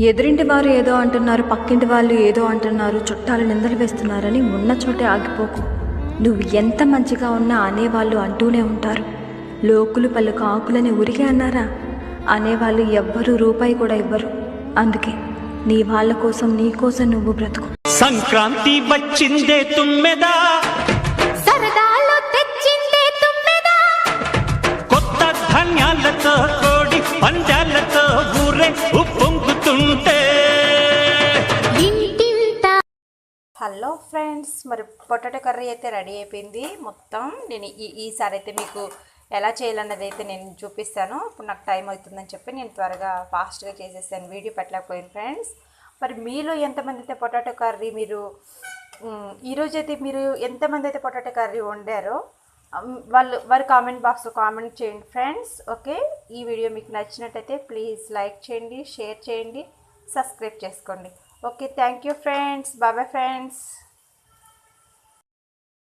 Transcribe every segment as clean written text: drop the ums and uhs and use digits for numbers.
ఎదురింటి వారు ఏదో అంటున్నారు, పక్కింటి వాళ్ళు ఏదో అంటున్నారు, చుట్టాలు నిందలు వేస్తున్నారని ఉన్న చోటే ఆగిపోకు. నువ్వు ఎంత మంచిగా ఉన్నా అనేవాళ్ళు అంటూనే ఉంటారు. లోకులు పలుకు ఆకులని ఉరికే అన్నారా? అనేవాళ్ళు ఎవ్వరూ రూపాయి కూడా ఇవ్వరు. అందుకే నీ వాళ్ళ కోసం, నీ కోసం నువ్వు బ్రతుకు. సంక్రాంతి వచ్చిందే తుమ్మెదా, సరదాలు తెచ్చిందే తుమ్మెదా, కొత్త ధాన్యాలతో కోడి పందాలతో ఊరే ఉప్పొంగుతుంటే. హలో ఫ్రెండ్స్, మరి పొటాటో కర్రీ అయితే రెడీ అయిపోయింది మొత్తం. నేను ఈసారి అయితే మీకు ఎలా చేయాలన్నది అయితే నేను చూపిస్తాను. ఇప్పుడు నాకు టైం అవుతుందని చెప్పి నేను త్వరగా ఫాస్ట్గా చేసేసాను, వీడియో పెట్టలేకపోయాను ఫ్రెండ్స్. మరి మీలో ఎంతమంది అయితే పొటాటో కర్రీ ఈరోజైతే మీరు ఎంతమంది అయితే పొటాటో కర్రీ వండారో వారి కామెంట్ బాక్స్లో కామెంట్ చేయండి ఫ్రెండ్స్. ఓకే, ఈ వీడియో మీకు నచ్చినట్టయితే ప్లీజ్ లైక్ చేయండి, షేర్ చేయండి, సబ్స్క్రైబ్ చేసుకోండి. Okay, thank you friends, bye friends.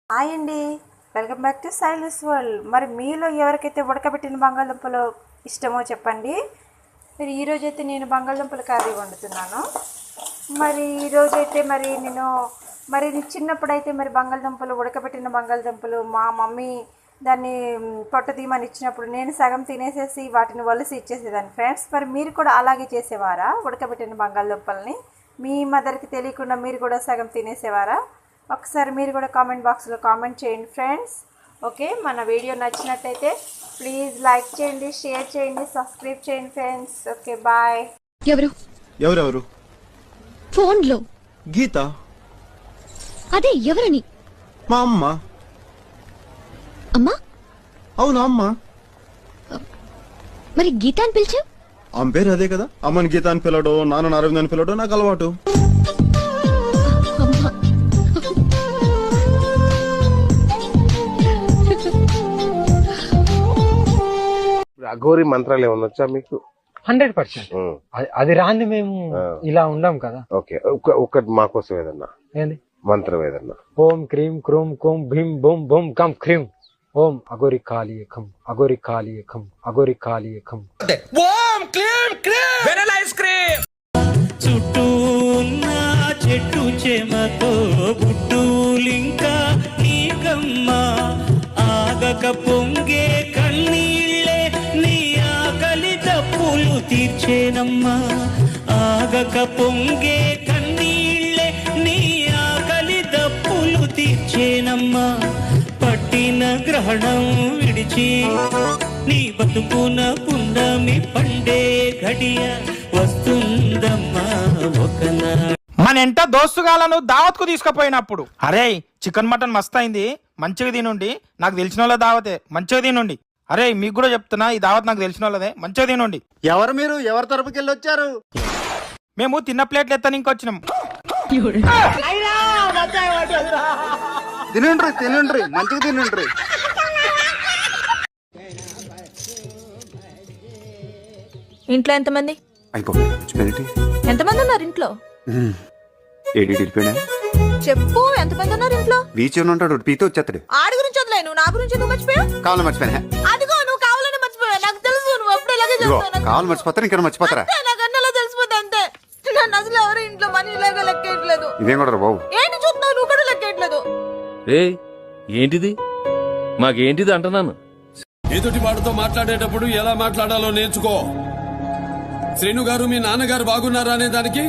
Hi అండి, welcome back to silence world. మరి మీలో ఎవరికైతే ఉడకబెట్టిన బంగాళదుంపలు ఇష్టమో చెప్పండి. మరి ఈరోజైతే నేను బంగాళదుంపల కర్రీ వండుతున్నాను. మరి ఈరోజైతే నేను చిన్నప్పుడైతే మరి బంగాళదుంపలు, ఉడకబెట్టిన బంగాళదుంపలు మా మమ్మీ దాన్ని పొట్ట తీయమని ఇచ్చినప్పుడు నేను సగం తినేసేసి వాటిని వలిసి ఇచ్చేసేదాన్ని ఫ్రెండ్స్. మరి మీరు కూడా అలాగే చేసేవారా? ఉడకబెట్టిన బంగాళదుంపల్ని మీ మదర్కి తెలియకుండా మీరు కూడా సగం తినేసేవారా? ఒకసారి మీరు కూడా కామెంట్ బాక్స్లో కామెంట్ చేయండి ఫ్రెండ్స్. ఓకే, మన వీడియో నచ్చినట్టయితే ప్లీజ్ లైక్ చేయండి, షేర్ చేయండి, సబ్స్క్రైబ్ చేయండి ఫ్రెండ్స్. Okay, bye. ఎవరెవరు? ఫోన్లో గీత. అదే ఎవరని? మా అమ్మ. అమ్మా? అవునా అమ్మ. మరి గీత అని పిలిచావు? ఆమె పేరు అదే కదా. అమ్మని గీత అని పిలవడం, నాన్న అరవింద్ అని పిలవడం నాకు అలవాటు. అమ్మా. అఘోరి మంత్రాలు ఏమన్నా వచ్చా మీకు? 100%. అది రాంది మేము ఇలా ఉండం కదా. ఓకే, ఒక్కటి మాకోసం ఏదన్నా ఏంది మంత్రం ఏదన్నా. ఓం క్రీం క్రూం కుం భీం బూం బూం కం క్రీం ఓం అఘోరి కాళీయకం అఘోరి కాళీయకం అఘోరి కాళీయకం. ఓం క్లీం క్రీం వెనిలా ఐస్ క్రీం. చుట్టూ ఉన్న చెట్టు చేమతో బుట్టులింకా నీకమ్మ, ఆగక పొంగే కన్నీళ్ళే నీ ఆకలి తప్పులు తీర్చేనమ్మా. ఆగక పొంగే కన్నీళ్ళే నీ ఆకలి తప్పులు తీర్చేనమ్మా. పట్టిన గ్రహణం విడిచి నీ బతుకున పుండమి పండే గడియ వస్తుందమ్మా ఒకనాడు. మన ఎంట దోస్తుగాలను దావత్కు తీసుకుపోయినప్పుడు, అరే చికెన్ మటన్ మస్త్ అయింది, మంచిగా తినుండి, నాకు తెలిసిన వాళ్ళ దావతే, మంచిగా తినుండి. అరే మీకు కూడా చెప్తున్నా, ఈ దావత్ నాకు తెలిసిన వాళ్ళదే, మంచిగా తినుండి. ఎవరు మీరు? ఎవరి తరపుకి వెళ్ళి వచ్చారు? మేము తిన్న ప్లేట్లు ఎత్తని ఇంకొచ్చినాం. తినండ్రి తినండ్రి, మంచిగా తినండ్రి. ఇంట్లో ఎంతమంది? ఎంతమంది ఉన్నారు ఇంట్లో? చెప్పు, ఎంతమంది ఉన్నారు ఇంట్లో? ఉంటాడు, పీతో వచ్చేస్తాడు. ఆడి గురించి వదిలేను, నా గురించి నువ్వు మర్చిపోయావు. కావాలి మర్చిపోయినా. అదిగో నువ్వు కావాలని మర్చిపోయావు, నాకు తెలుసు. నువ్వు ఎప్పుడు ఇలాగే చేస్తావు. కావాలి మర్చిపోతారు, ఇంకా మర్చిపోతారా? నాకు అన్నలా తెలిసిపోతే అంతే. నన్ను అసలు ఎవరు ఇంట్లో మనిషిలాగా లెక్కేయట్లేదు. ఇదేం కూడా బాబు, ఏంటి చూస్తున్నావు? నువ్వు కూడా లెక్కేయట్లేదు. ఏంటిది? మాకేంటిది అంటున్నాను. ఎదుటి వాడితో మాట్లాడేటప్పుడు ఎలా మాట్లాడాలో నేర్చుకో. శ్రీను గారు మీ నాన్నగారు బాగున్నారా అనే దానికి,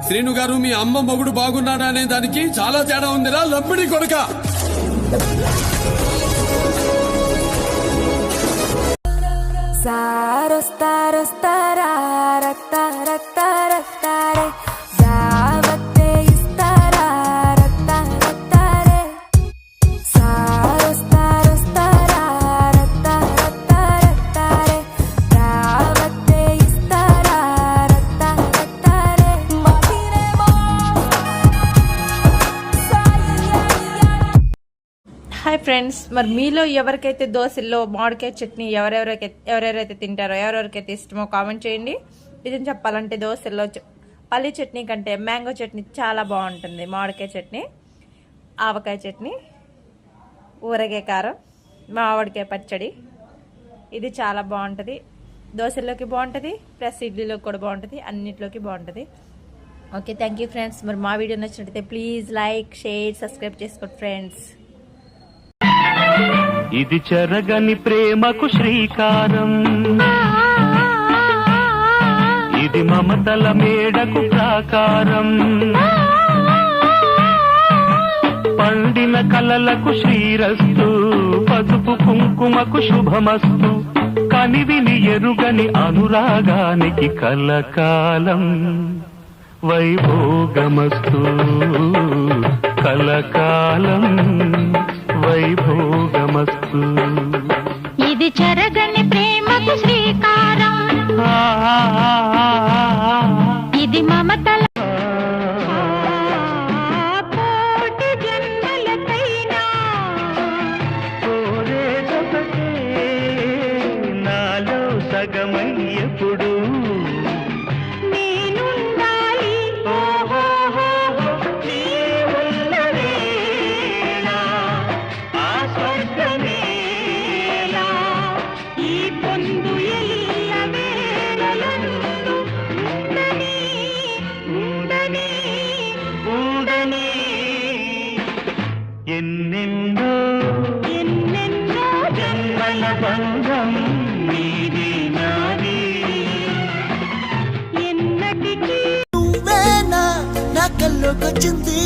శ్రీను గారు మీ అమ్మ మొగుడు బాగున్నాడా అనే దానికి చాలా తేడా ఉందిరా లంపిడి కొడుక. సారొస్తారొస్తారా రక్తా రక్తా రక్తారే. హాయ్ ఫ్రెండ్స్, మరి మీలో ఎవరికైతే దోశల్లో మామిడికాయ చట్నీ ఎవరెవరైతే తింటారో, ఎవరెవరికైతే ఇష్టమో కామెంట్ చేయండి. నిజం చెప్పాలంటే దోశల్లో పల్లి చట్నీ కంటే మ్యాంగో చట్నీ చాలా బాగుంటుంది. మామిడికాయ చట్నీ, ఆవకాయ చట్నీ, ఊరగాయ కారం, మామిడికాయ పచ్చడి, ఇది చాలా బాగుంటుంది. దోశల్లోకి బాగుంటుంది, ప్లస్ ఇడ్లీలోకి కూడా బాగుంటుంది, అన్నిట్లోకి బాగుంటుంది. Okay, thank you friends. మరి మా వీడియో నచ్చినట్టయితే ప్లీజ్ లైక్, షేర్, సబ్స్క్రైబ్ చేసుకోండి ఫ్రెండ్స్. ఇది చెరగని ప్రేమకు శ్రీకారం, ఇది మమతల మేడకు ప్రాకారం, పండిన కలలకు శ్రీరస్తు, పసుపు కుంకుమకు శుభమస్తు, కనివిని ఎరుగని అనురాగానికి కలకాలం వైభోగమస్తు, కలకాలం వైభోగమస్తు. ఇది చెరగని ప్రేమకు శ్రీకారం, ఇది మమతల కోటి జన్మలకైనా కోరే జతకే నాలో సగమయ్యప్పుడు నేనుండాలి. నీ ఉన్నదేనా ఆ స్వర్గమేలా, ఈ పొందు ఎల్ల వేళలందు ఉండని ఉండని ఉండని ఎన్నెన్నో ఎన్నెన్నో జన్మల బంధం నీది నాది. ఎన్నటికీ నువ్వేనా నా కల్లోకొచ్చింది,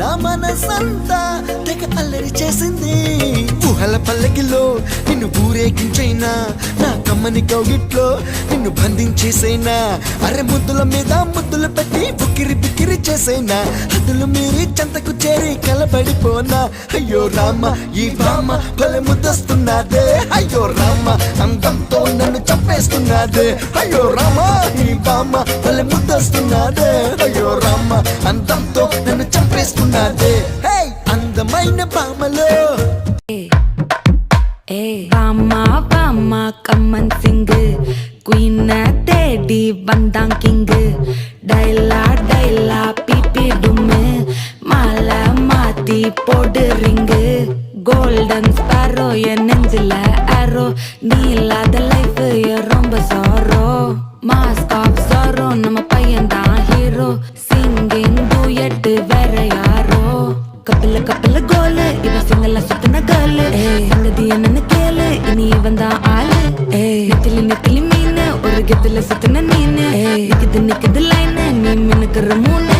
నా మనసంతా తెగ అల్లరి చేసింది. ఊహల పల్లకిలో నిన్ను ఊరేగించైనా, నా కమ్మని కౌగిట్లో నిన్ను బంధించేసైనా, అరె ముద్దుల మీద ముద్దులు పెట్టి బుక్కిరి బిక్కిరి చేసైనా, హద్దులు మీరి చెంతకు చేరి కలబడిపోనా. అయ్యో రామ ఈ బామ్మ భలే ముద్దొస్తున్నాదే, అయ్యో రామ అందంతో నన్ను చంపేస్తున్నాదే, అయ్యో రామ ఈ బామ్మ భలే ముద్దొస్తున్నాదే, అయ్యో రామ అందంతో నన్ను చంపేస్తున్నాదే. హే అందమైన బామ్మలో வாமா வாமா கம்மன் சிங்கு குயின தேடி வந்தான் கிங்கு டைலா டைலா பிபி டும்மு மாலை மாத்தி போடு ரிங்கு கோல்டன் ஸ்பாரோ என் நெஞ்சில ஆரோ நீ இல்லாத லைஃப் ரொம்ப சாரோ மாஸ்க் ஆஃப் சாரோ நம்ம பையன் தான் ஹீரோ சிங்கிங் டூயட் வேற யாரோ கப்பல கப்பல கோலு இவன் சிங்கல சுத்தின கேளு சங்கதி என்னன்னு கேளு இனி இவன் தான் ஆளு நெத்திலி நெத்திலி மீனு ஒரு கெத்துல சுத்தின நீனு நிக்குது நிக்குது லைனு நீ மினுக்குற மூணு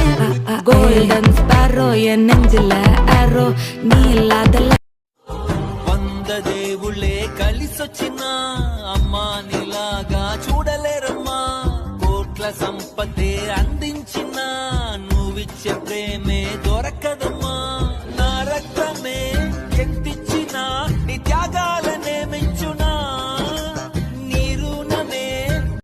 கோல்டன் ஸ்பாரோ என் நெஞ்சில ஆரோ நீ இல்லாத వంద దేవుళ్ళే కలిసొచ్చినా అమ్మా నీలాగా చూడలేరమ్మా, కోట్ల సంపదే అందించినా నువ్విచ్చే ప్రేమే దొరకదమ్మా.